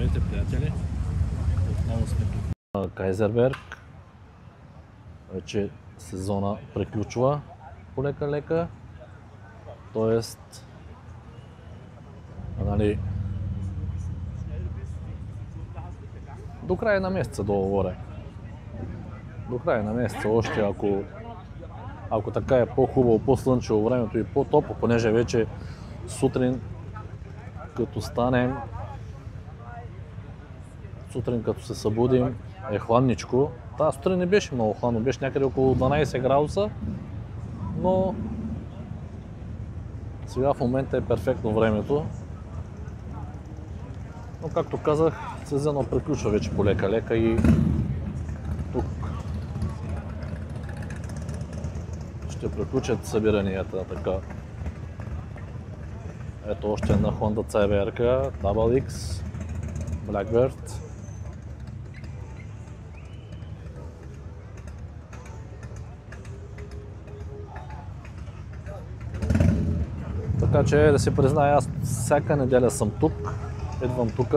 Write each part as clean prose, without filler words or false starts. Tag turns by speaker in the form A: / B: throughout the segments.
A: Здравейте, приятели! Отново сме тук.
B: Кайзерберг. Вече сезона приключва полека-лека. Тоест, нали, до края на месеца долу-горе. До края на месеца още, ако така е по-хубаво, по-слънчево времето и по-топло, понеже вече сутрин като станем, като се събудим, е хладничко. Тази сутрин не беше много хладно, беше някъде около 12 градуса, но сега в момента е перфектно времето. Но както казах, сезонът приключва вече полека-лека и тук ще приключат събиранията така. Ето още една Honda CBR Double X Blackbird. Така че да се призная, аз всяка неделя съм тук, идвам тук,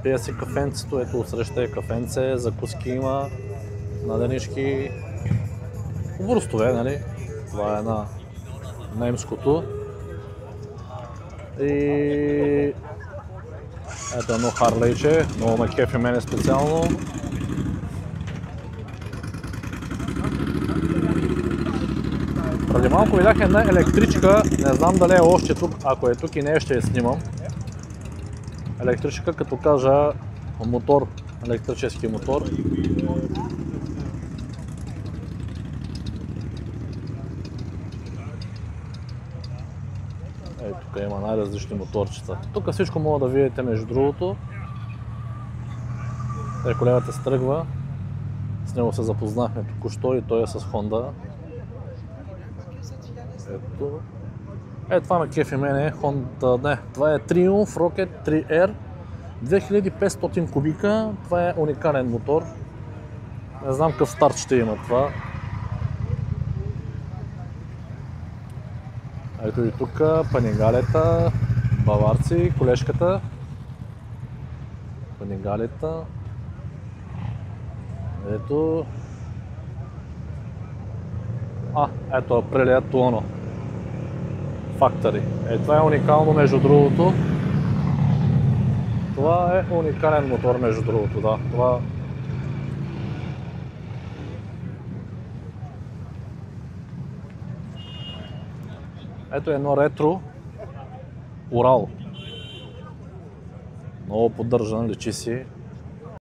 B: пия си кафенцето, ето отсреща е кафенце, закуски има, наденички, обрустове, нали? Това е на немското. И ето едно Харлейче, много ме кефи мене специално. Преди малко видях една електричка, не знам дали е още тук, ако е тук и не ще я снимам. Електричка, като кажа мотор, електрически мотор. Ето тук има най-различни моторчета. Тук всичко мога да видите между другото. Колегата се тръгва, с него се запознахме току-що и той е с Honda. Ето. Това ме кефи мене, Honda, не, това е Triumph Rocket 3R 2500 кубика, това е уникален мотор. Не знам какъв старт ще има това. Ето и тук панигалета, баварци, колежката. Панигалета. Ето. Ето Aprilia Tuono Factory. Това е уникално между другото. Това е уникален мотор между другото, да. Това... Ето едно ретро Урал. Много поддържан, личи си.